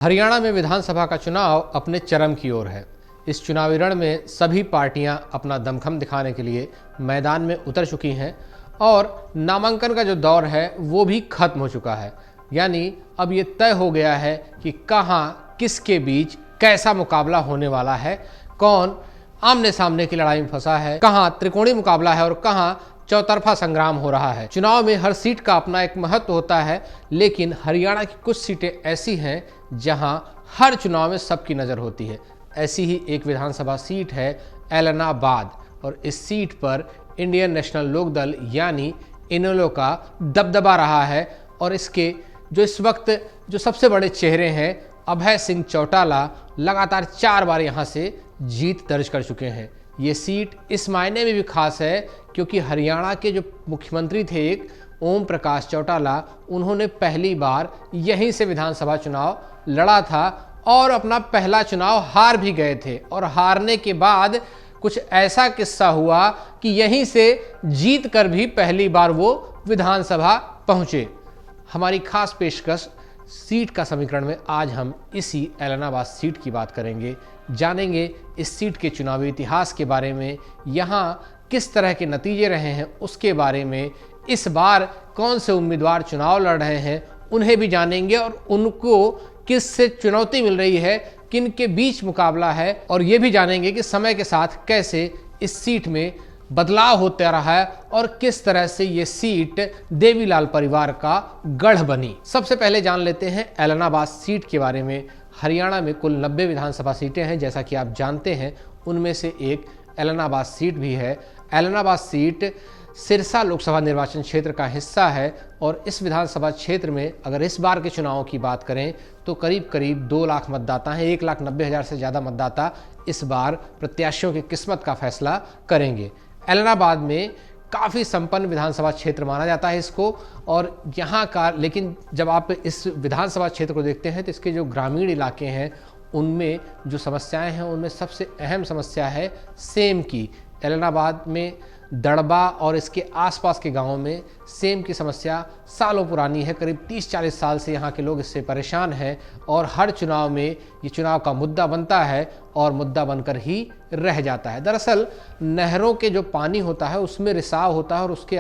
हरियाणा में विधानसभा का चुनाव अपने चरम की ओर है। इस चुनावी रण में सभी पार्टियां अपना दमखम दिखाने के लिए मैदान में उतर चुकी हैं और नामांकन का जो दौर है वो भी खत्म हो चुका है। यानी अब ये तय हो गया है कि कहां किसके बीच कैसा मुकाबला होने वाला है, कौन आमने सामने की लड़ाई में फंसा है, कहां त्रिकोणीय मुकाबला है और कहां चौतरफा संग्राम हो रहा है। चुनाव में हर सीट का अपना एक महत्व होता है, लेकिन हरियाणा की कुछ सीटें ऐसी हैं जहां हर चुनाव में सबकी नज़र होती है। ऐसी ही एक विधानसभा सीट है एलनाबाद और इस सीट पर इंडियन नेशनल लोकदल यानी इनेलो का दबदबा रहा है और इसके जो इस वक्त जो सबसे बड़े चेहरे हैं अभय सिंह चौटाला लगातार 4 बार यहां से जीत दर्ज कर चुके हैं। ये सीट इस मायने में भी खास है क्योंकि हरियाणा के जो मुख्यमंत्री थे एक ओम प्रकाश चौटाला, उन्होंने पहली बार यहीं से विधानसभा चुनाव लड़ा था और अपना पहला चुनाव हार भी गए थे और हारने के बाद कुछ ऐसा किस्सा हुआ कि यहीं से जीत कर भी पहली बार वो विधानसभा पहुंचे। हमारी खास पेशकश सीट का समीकरण में आज हम इसी एलनाबाद सीट की बात करेंगे, जानेंगे इस सीट के चुनावी इतिहास के बारे में, यहाँ किस तरह के नतीजे रहे हैं उसके बारे में, इस बार कौन से उम्मीदवार चुनाव लड़ रहे हैं उन्हें भी जानेंगे और उनको किससे चुनौती मिल रही है, किन के बीच मुकाबला है और ये भी जानेंगे कि समय के साथ कैसे इस सीट में बदलाव होता रहा है और किस तरह से ये सीट देवीलाल परिवार का गढ़ बनी। सबसे पहले जान लेते हैं एलनाबाद सीट के बारे में। हरियाणा में कुल 90 विधानसभा सीटें हैं, जैसा कि आप जानते हैं। उनमें से एक एलनाबाद सीट भी है। एलनाबाद सीट सिरसा लोकसभा निर्वाचन क्षेत्र का हिस्सा है और इस विधानसभा क्षेत्र में अगर इस बार के चुनाव की बात करें तो करीब 2 लाख मतदाता हैं। 1,90,000 से ज़्यादा मतदाता इस बार प्रत्याशियों की किस्मत का फैसला करेंगे। एलनाबाद में काफ़ी संपन्न विधानसभा क्षेत्र माना जाता है इसको और यहाँ का, लेकिन जब आप इस विधानसभा क्षेत्र को देखते हैं तो इसके जो ग्रामीण इलाके हैं उनमें जो समस्याएं हैं उनमें सबसे अहम समस्या है सेम की। एलनाबाद में दड़बा और इसके आसपास के गांवों में सेम की समस्या सालों पुरानी है। करीब 30-40 साल से यहाँ के लोग इससे परेशान हैं और हर चुनाव में ये चुनाव का मुद्दा बनता है और मुद्दा बनकर ही रह जाता है। दरअसल नहरों के जो पानी होता है उसमें रिसाव होता है और उसके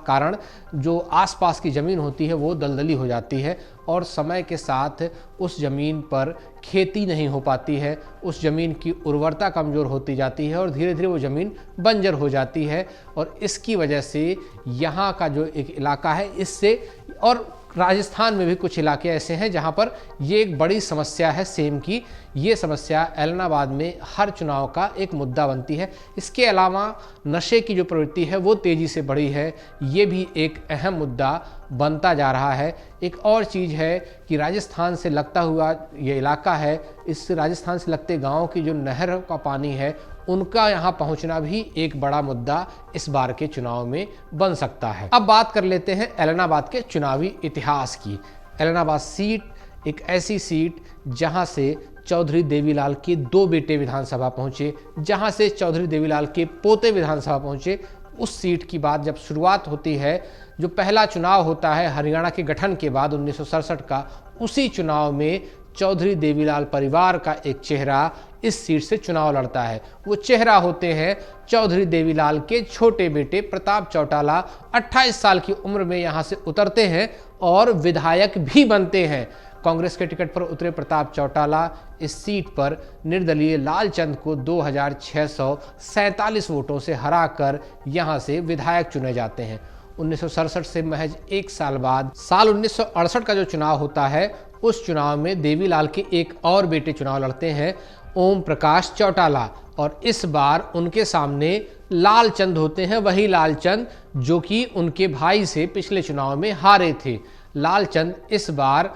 कारण जो आसपास की ज़मीन होती है वो दलदली हो जाती है और समय के साथ उस ज़मीन पर खेती नहीं हो पाती है, उस ज़मीन की उर्वरता कमज़ोर होती जाती है और धीरे धीरे वो ज़मीन बंजर हो जाती है और इसकी वजह से यहाँ का जो एक इलाका है इससे, और राजस्थान में भी कुछ इलाके ऐसे हैं जहाँ पर ये एक बड़ी समस्या है सेम की। ये समस्या एलनाबाद में हर चुनाव का एक मुद्दा बनती है। इसके अलावा नशे की जो प्रवृत्ति है वो तेज़ी से बढ़ी है, ये भी एक अहम मुद्दा बनता जा रहा है। एक और चीज़ है कि राजस्थान से लगता हुआ ये इलाका है, इस राजस्थान से लगते गाँव की जो नहर का पानी है उनका यहाँ पहुँचना भी एक बड़ा मुद्दा इस बार के चुनाव में बन सकता है। अब बात कर लेते हैं एलनाबाद के चुनावी इतिहास की। एलनाबाद सीट एक ऐसी सीट जहाँ से चौधरी देवीलाल के 2 बेटे विधानसभा पहुँचे, जहाँ से चौधरी देवीलाल के पोते विधानसभा पहुँचे। उस सीट की बात जब शुरुआत होती है, जो पहला चुनाव होता है हरियाणा के गठन के बाद 1967 का, उसी चुनाव में चौधरी देवीलाल परिवार का एक चेहरा इस सीट से चुनाव लड़ता है। वो चेहरा होते हैं चौधरी देवीलाल के छोटे बेटे प्रताप चौटाला। 28 साल की उम्र में यहाँ से उतरते हैं और विधायक भी बनते हैं। कांग्रेस के टिकट पर उतरे प्रताप चौटाला इस सीट पर निर्दलीय लालचंद को 2647 वोटों से हराकर यहाँ से विधायक चुने जाते हैं। 1967 से महज 1 साल बाद साल 1968 का जो चुनाव होता है उस चुनाव में देवीलाल के एक और बेटे चुनाव लड़ते हैं, ओम प्रकाश चौटाला, और इस बार उनके सामने लालचंद होते हैं, वही लालचंद जो कि उनके भाई से पिछले चुनाव में हारे थे। लालचंद इस बार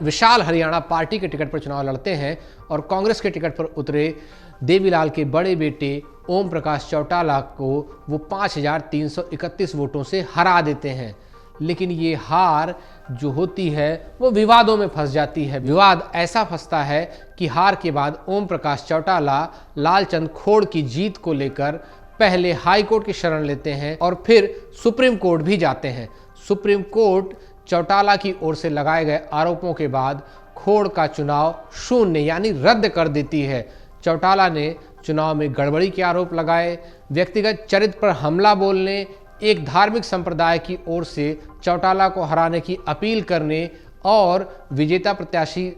विशाल हरियाणा पार्टी के टिकट पर चुनाव लड़ते हैं और कांग्रेस के टिकट पर उतरे देवीलाल के बड़े बेटे ओम प्रकाश चौटाला को वो 5331 वोटों से हरा देते हैं। लेकिन ये हार जो होती है वो विवादों में फंस जाती है। विवाद ऐसा फंसता है कि हार के बाद ओम प्रकाश चौटाला लालचंद खोड़ की जीत को लेकर पहले हाई कोर्ट की शरण लेते हैं और फिर सुप्रीम कोर्ट भी जाते हैं। सुप्रीम कोर्ट चौटाला की ओर से लगाए गए आरोपों के बाद खोड़ का चुनाव शून्य यानी रद्द कर देती है। चौटाला ने चुनाव में गड़बड़ी के आरोप लगाए, व्यक्तिगत चरित्र पर हमला बोलने, एक धार्मिक संप्रदाय की ओर से चौटाला को हराने की अपील करने और विजेता प्रत्याशी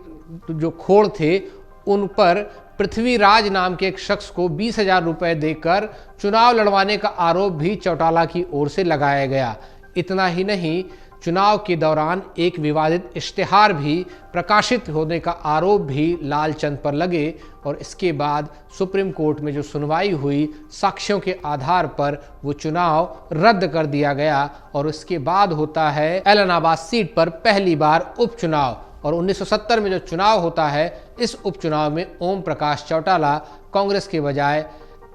जो खोड़ थे उन पर पृथ्वीराज नाम के एक शख्स को 20,000 रुपए देकर चुनाव लड़वाने का आरोप भी चौटाला की ओर से लगाया गया। इतना ही नहीं, चुनाव के दौरान एक विवादित इश्तिहार भी प्रकाशित होने का आरोप भी लालचंद पर लगे और इसके बाद सुप्रीम कोर्ट में जो सुनवाई हुई, साक्ष्यों के आधार पर वो चुनाव रद्द कर दिया गया और उसके बाद होता है एलनाबाद सीट पर पहली बार उपचुनाव। और 1970 में जो चुनाव होता है, इस उपचुनाव में ओम प्रकाश चौटाला कांग्रेस के बजाय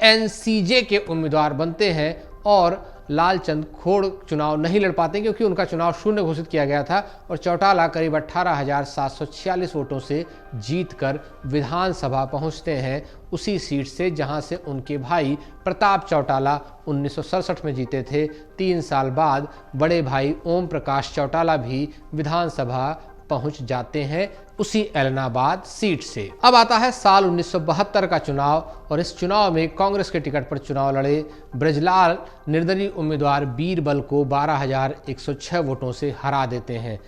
एनसीजे के उम्मीदवार बनते हैं और लालचंद खोड़ चुनाव नहीं लड़ पाते क्योंकि उनका चुनाव शून्य घोषित किया गया था और चौटाला करीब 18,746 वोटों से जीतकर विधानसभा पहुंचते हैं, उसी सीट से जहां से उनके भाई प्रताप चौटाला 1967 में जीते थे। 3 साल बाद बड़े भाई ओम प्रकाश चौटाला भी विधानसभा पहुंच जाते हैं उसी एलनाबाद सीट से। अब आता है साल 1972 का चुनाव और इस चुनाव में कांग्रेस के टिकट पर चुनाव लड़े ब्रजलाल निर्दलीय उम्मीदवार बीरबल को 12,106 वोटों से हरा देते हैं।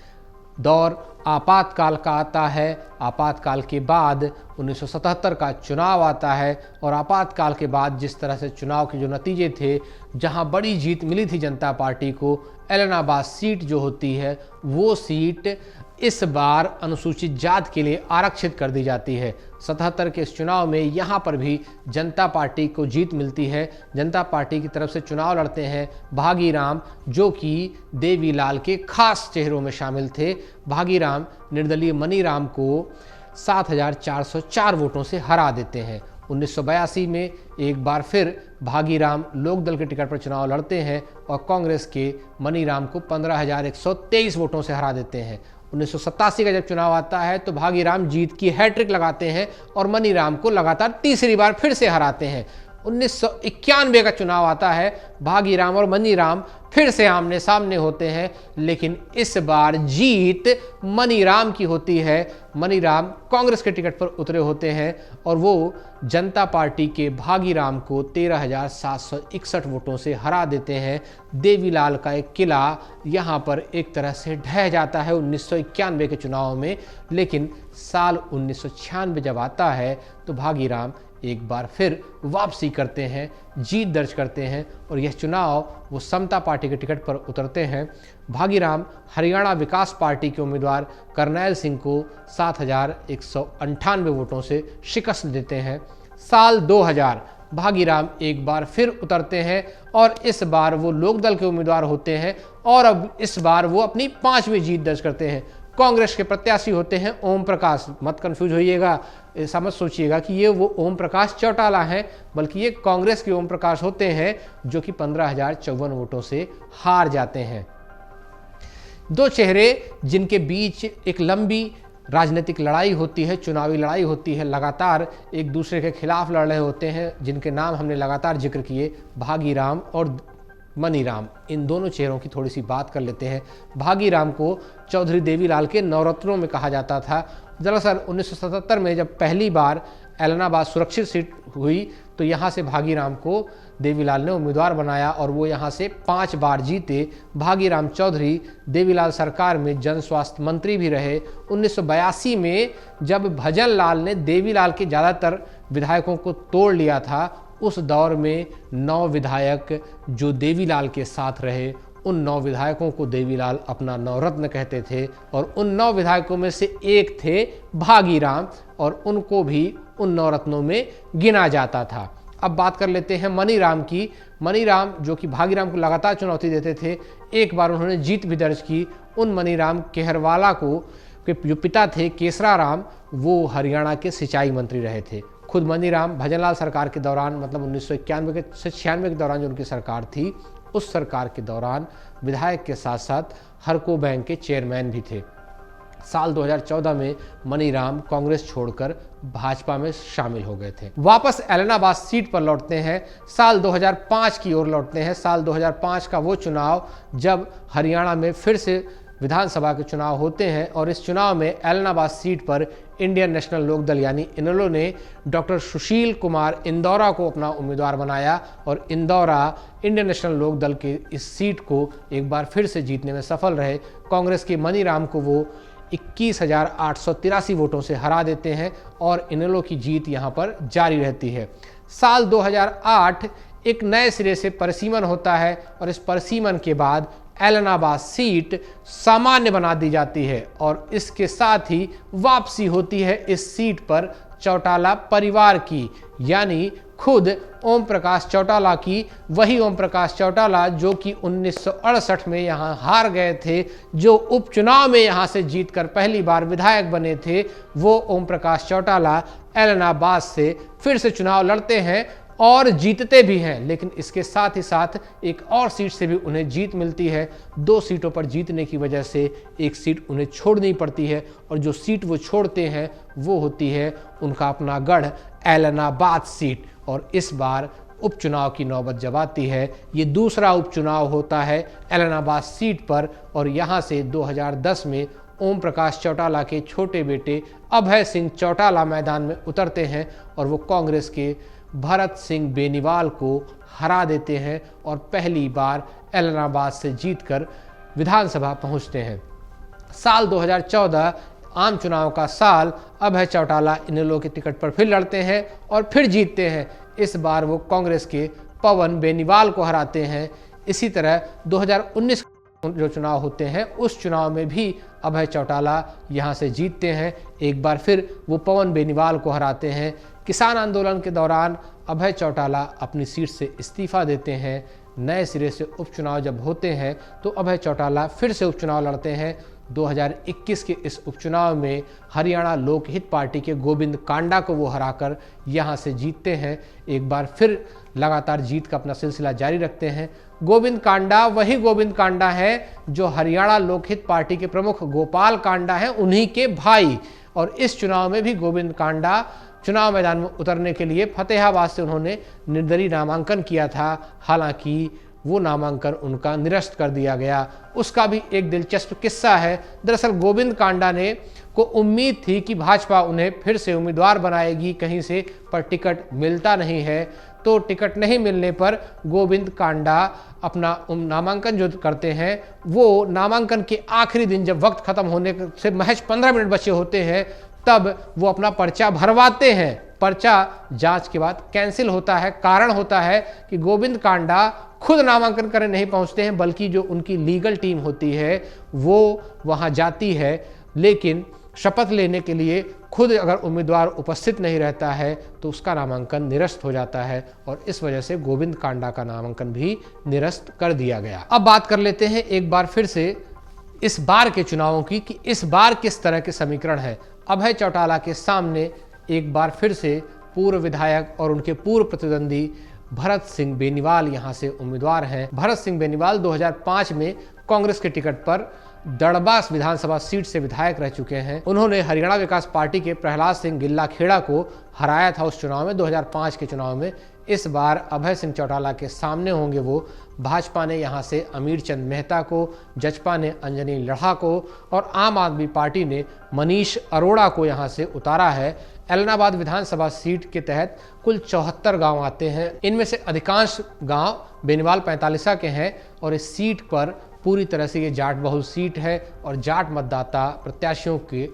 दौर आपातकाल का आता है। आपातकाल के बाद 1977 का चुनाव आता है और आपातकाल के बाद जिस तरह से चुनाव के जो नतीजे थे, जहां बड़ी जीत मिली थी जनता पार्टी को, एलनाबाद सीट जो होती है वो सीट इस बार अनुसूचित जाति के लिए आरक्षित कर दी जाती है। 77 के इस चुनाव में यहाँ पर भी जनता पार्टी को जीत मिलती है। जनता पार्टी की तरफ से चुनाव लड़ते हैं भागीराम, जो कि देवीलाल के खास चेहरों में शामिल थे। भागीराम निर्दलीय मनीराम को 7,404 वोटों से हरा देते हैं। 1982 में एक बार फिर भागीराम लोकदल के टिकट पर चुनाव लड़ते हैं और कांग्रेस के मनीराम को 15,123 वोटों से हरा देते हैं। 1987 का जब चुनाव आता है तो भागीराम जीत की हैट्रिक लगाते हैं और मनीराम को लगातार तीसरी बार फिर से हराते हैं। 1991 का चुनाव आता है, भागीराम और मनीराम फिर से आमने सामने होते हैं, लेकिन इस बार जीत मनीराम की होती है। मनीराम कांग्रेस के टिकट पर उतरे होते हैं और वो जनता पार्टी के भागीराम को 13,761 वोटों से हरा देते हैं। देवीलाल का एक किला यहाँ पर एक तरह से ढह जाता है 1991 के चुनाव में, लेकिन साल 1996 जब आता है तो भागीराम एक बार फिर वापसी करते हैं, जीत दर्ज करते हैं और यह चुनाव वो समता पार्टी के टिकट पर उतरते हैं। भागीराम हरियाणा विकास पार्टी के उम्मीदवार करनैल सिंह को 7,198 वोटों से शिकस्त देते हैं। साल 2000 भागीराम एक बार फिर उतरते हैं और इस बार वो लोकदल के उम्मीदवार होते हैं और अब इस बार वो अपनी 5वीं जीत दर्ज करते हैं। कांग्रेस के प्रत्याशी होते हैं ओम प्रकाश। मत कंफ्यूज होइएगा, ऐसा मत सोचिएगा कि ये वो ओम प्रकाश चौटाला हैं, बल्कि ये कांग्रेस के ओम प्रकाश होते हैं जो कि 15,054 वोटों से हार जाते हैं। दो चेहरे जिनके बीच एक लंबी राजनीतिक लड़ाई होती है, चुनावी लड़ाई होती है, लगातार एक दूसरे के खिलाफ लड़ रहे होते हैं, जिनके नाम हमने लगातार जिक्र किए, भागीराम और मनीराम। इन दोनों चेहरों की थोड़ी सी बात कर लेते हैं। भागीराम को चौधरी देवीलाल के नवरत्नों में कहा जाता था। दरअसल 1977 में जब पहली बार एलनाबाद सुरक्षित सीट हुई तो यहाँ से भागीराम को देवीलाल ने उम्मीदवार बनाया और वो यहाँ से 5 बार जीते। भागीराम चौधरी देवीलाल सरकार में जन स्वास्थ्य मंत्री भी रहे। 1982 में जब भजन लाल ने देवीलाल के ज़्यादातर विधायकों को तोड़ लिया था, उस दौर में 9 विधायक जो देवीलाल के साथ रहे, उन 9 विधायकों को देवीलाल अपना नवरत्न कहते थे और उन 9 विधायकों में से एक थे भागीराम और उनको भी उन नवरत्नों में गिना जाता था। अब बात कर लेते हैं मनीराम की। मनीराम जो कि भागीराम को लगातार चुनौती देते थे, एक बार उन्होंने जीत भी दर्ज की। उन मनीराम केहरवाला को के जो पिता थे केसरा राम, वो हरियाणा के सिंचाई मंत्री रहे थे। खुद मनीराम भजनलाल सरकार के दौरान, मतलब 1991 से 96 के दौरान जो उनकी सरकार थी, उस सरकार के दौरान विधायक के साथ साथ हरको बैंक के चेयरमैन भी थे। साल 2014 में मनीराम कांग्रेस छोड़कर भाजपा में शामिल हो गए थे। वापस एलनाबाद सीट पर लौटते हैं, साल 2005 की ओर लौटते हैं। साल 2005 का वो चुनाव जब हरियाणा में फिर से विधानसभा के चुनाव होते हैं और इस चुनाव में एलनाबाद सीट पर इंडियन नेशनल लोकदल यानी इनेलो ने डॉक्टर सुशील कुमार इंदौरा को अपना उम्मीदवार बनाया और इंदौरा इंडियन नेशनल लोकदल के इस सीट को एक बार फिर से जीतने में सफल रहे। कांग्रेस के मनीराम को वो 21,883 वोटों से हरा देते हैं और इनेलो की जीत यहाँ पर जारी रहती है। साल 2008 एक नए सिरे से परिसीमन होता है और इस परिसीमन के बाद एलनाबाद सीट सामान्य बना दी जाती है और इसके साथ ही वापसी होती है इस सीट पर चौटाला परिवार की, यानी खुद ओम प्रकाश चौटाला की। वही ओम प्रकाश चौटाला जो कि 1968 में यहाँ हार गए थे, जो उपचुनाव में यहाँ से जीतकर पहली बार विधायक बने थे, वो ओम प्रकाश चौटाला एलनाबाद से फिर से चुनाव लड़ते हैं और जीतते भी हैं। लेकिन इसके साथ ही साथ एक और सीट से भी उन्हें जीत मिलती है। 2 सीटों पर जीतने की वजह से एक सीट उन्हें छोड़नी पड़ती है और जो सीट वो छोड़ते हैं वो होती है उनका अपना गढ़ एलनाबाद सीट। और इस बार उपचुनाव की नौबत जब आती है, ये दूसरा उपचुनाव होता है एलनाबाद सीट पर और यहाँ से 2010 में ओम प्रकाश चौटाला के छोटे बेटे अभय सिंह चौटाला मैदान में उतरते हैं और वो कांग्रेस के भरत सिंह बेनीवाल को हरा देते हैं और पहली बार एलनाबाद से जीतकर विधानसभा पहुंचते हैं। साल 2014 आम चुनाव का साल, अभय चौटाला इनेलो के टिकट पर फिर लड़ते हैं और फिर जीतते हैं। इस बार वो कांग्रेस के पवन बेनीवाल को हराते हैं। इसी तरह 2019 जो चुनाव होते हैं उस चुनाव में भी अभय चौटाला यहाँ से जीतते हैं। एक बार फिर वो पवन बेनीवाल को हराते हैं। किसान आंदोलन के दौरान अभय चौटाला अपनी सीट से इस्तीफा देते हैं। नए सिरे से उपचुनाव जब होते हैं तो अभय चौटाला फिर से उपचुनाव लड़ते हैं। 2021 के इस उपचुनाव में हरियाणा लोकहित पार्टी के गोविंद कांडा को वो हराकर यहाँ से जीतते हैं। एक बार फिर लगातार जीत का अपना सिलसिला जारी रखते हैं। गोविंद कांडा वही गोविंद कांडा है जो हरियाणा लोकहित पार्टी के प्रमुख गोपाल कांडा हैं, उन्हीं के भाई। और इस चुनाव में भी गोविंद कांडा चुनाव मैदान में उतरने के लिए फतेहाबाद से उन्होंने निर्दलीय नामांकन किया था। हालांकि वो नामांकन उनका निरस्त कर दिया गया। उसका भी एक दिलचस्प किस्सा है। दरअसल गोविंद कांडा ने को उम्मीद थी कि भाजपा उन्हें फिर से उम्मीदवार बनाएगी कहीं से, पर टिकट मिलता नहीं है। तो टिकट नहीं मिलने पर गोविंद कांडा अपना नामांकन जो करते हैं, वो नामांकन के आखिरी दिन जब वक्त खत्म होने से महज 15 मिनट बचे होते हैं, तब वो अपना पर्चा भरवाते हैं। पर्चा जांच के बाद कैंसिल होता है। कारण होता है कि गोविंद कांडा खुद नामांकन करने नहीं पहुंचते हैं, बल्कि जो उनकी लीगल टीम होती है वो वहां जाती है। लेकिन शपथ लेने के लिए खुद अगर उम्मीदवार उपस्थित नहीं रहता है तो उसका नामांकन निरस्त हो जाता है और इस वजह से गोविंद कांडा का नामांकन भी निरस्त कर दिया गया। अब बात कर लेते हैं एक बार फिर से इस बार के चुनावों की कि इस बार किस तरह के समीकरण है। अभय चौटाला के सामने एक बार फिर से पूर्व विधायक और उनके पूर्व प्रतिद्वंदी भरत सिंह बेनीवाल यहाँ से उम्मीदवार हैं। भरत सिंह बेनीवाल 2005 में कांग्रेस के टिकट पर दड़बा विधानसभा सीट से विधायक रह चुके हैं। उन्होंने हरियाणा विकास पार्टी के प्रहलाद सिंह गिल्ला खेड़ा को हराया था उस चुनाव में, 2005 के चुनाव में। इस बार अभय सिंह चौटाला के सामने होंगे वो। भाजपा ने यहाँ से अमीर चंद मेहता को, जजपा ने अंजनी लढ़ा को और आम आदमी पार्टी ने मनीष अरोड़ा को यहाँ से उतारा है। एलनाबाद विधानसभा सीट के तहत कुल 74 गांव आते हैं। इनमें से अधिकांश गांव बेनीवाल 45 के हैं और इस सीट पर पूरी तरह से ये जाट बहुल सीट है और जाट मतदाता प्रत्याशियों की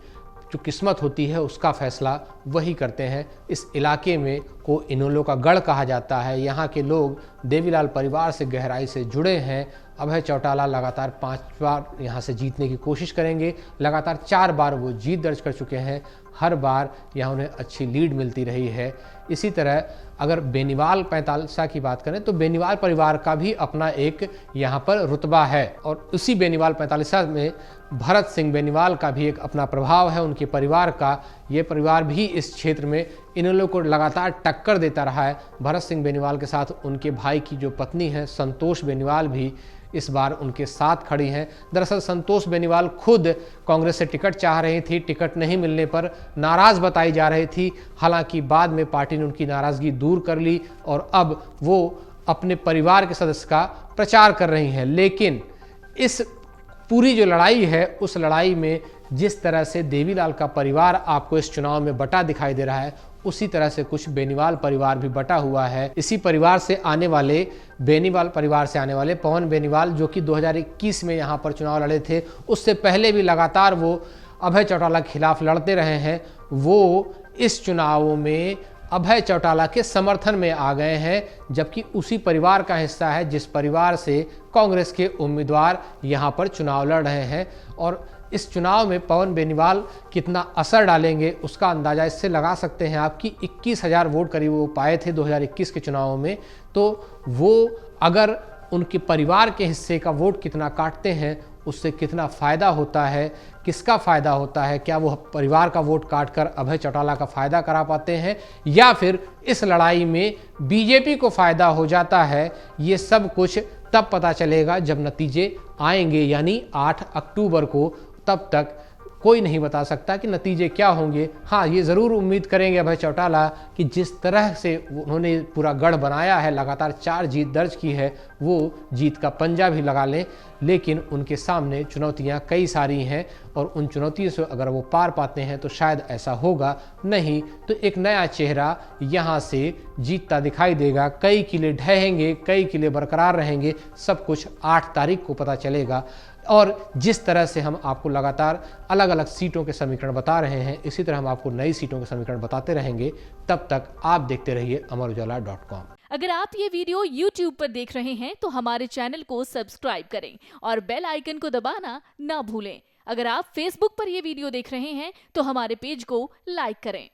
जो किस्मत होती है उसका फैसला वही करते हैं। इस इलाके में को इनेलो का गढ़ कहा जाता है। यहाँ के लोग देवीलाल परिवार से गहराई से जुड़े हैं। अभय चौटाला लगातार 5 बार यहाँ से जीतने की कोशिश करेंगे। लगातार 4 बार वो जीत दर्ज कर चुके हैं। हर बार यहाँ उन्हें अच्छी लीड मिलती रही है। इसी तरह अगर बेनीवाल 45 की बात करें तो बेनीवाल परिवार का भी अपना एक यहाँ पर रुतबा है और उसी बेनीवाल 45 में भरत सिंह बेनीवाल का भी एक अपना प्रभाव है। उनके परिवार का ये परिवार भी इस क्षेत्र में इनेलो को लगातार टक्कर देता रहा है। भरत सिंह बेनीवाल के साथ उनके भाई की जो पत्नी है संतोष बेनीवाल भी इस बार उनके साथ खड़ी हैं। दरअसल संतोष बेनीवाल खुद कांग्रेस से टिकट चाह रही थी, टिकट नहीं मिलने पर नाराज बताई जा रही थी। हालांकि बाद में पार्टी ने उनकी नाराजगी दूर कर ली और अब वो अपने परिवार के सदस्य का प्रचार कर रही हैं। लेकिन इस पूरी जो लड़ाई है उस लड़ाई में जिस तरह से देवीलाल का परिवार आपको इस चुनाव में बटा दिखाई दे रहा है, उसी तरह से कुछ बेनीवाल परिवार भी बटा हुआ है। इसी परिवार से आने वाले, बेनीवाल परिवार से आने वाले पवन बेनीवाल, जो कि 2021 में यहाँ पर चुनाव लड़े थे, उससे पहले भी लगातार वो अभय चौटाला के खिलाफ लड़ते रहे हैं, वो इस चुनावों में अभय चौटाला के समर्थन में आ गए हैं, जबकि उसी परिवार का हिस्सा है जिस परिवार से कांग्रेस के उम्मीदवार यहाँ पर चुनाव लड़ रहे हैं। और इस चुनाव में पवन बेनीवाल कितना असर डालेंगे उसका अंदाज़ा इससे लगा सकते हैं आप कि 21,000 वोट करीब वो पाए थे 2021 के चुनावों में। तो वो अगर उनके परिवार के हिस्से का वोट कितना काटते हैं, उससे कितना फ़ायदा होता है, किसका फ़ायदा होता है, क्या वो परिवार का वोट काटकर अभय चौटाला का फ़ायदा करा पाते हैं या फिर इस लड़ाई में बीजेपी को फ़ायदा हो जाता है, ये सब कुछ तब पता चलेगा जब नतीजे आएंगे, यानी 8 अक्टूबर को। तब तक कोई नहीं बता सकता कि नतीजे क्या होंगे। हाँ, ये ज़रूर उम्मीद करेंगे अभय चौटाला कि जिस तरह से उन्होंने पूरा गढ़ बनाया है, लगातार 4 जीत दर्ज की है, वो जीत का पंजा भी लगा लें, लेकिन उनके सामने चुनौतियां कई सारी हैं और उन चुनौतियों से अगर वो पार पाते हैं तो शायद ऐसा होगा, नहीं तो एक नया चेहरा यहाँ से जीतता दिखाई देगा। कई किले ढहेंगे, कई किले बरकरार रहेंगे, सब कुछ 8 तारीख को पता चलेगा। और जिस तरह से हम आपको लगातार अलग अलग सीटों के समीकरण बता रहे हैं, इसी तरह हम आपको नई सीटों के समीकरण बताते रहेंगे। तब तक आप देखते रहिए अमरउजाला.com। अगर आप ये वीडियो YouTube पर देख रहे हैं तो हमारे चैनल को सब्सक्राइब करें और बेल आइकन को दबाना ना भूलें। अगर आप Facebook पर ये वीडियो देख रहे हैं तो हमारे पेज को लाइक करें।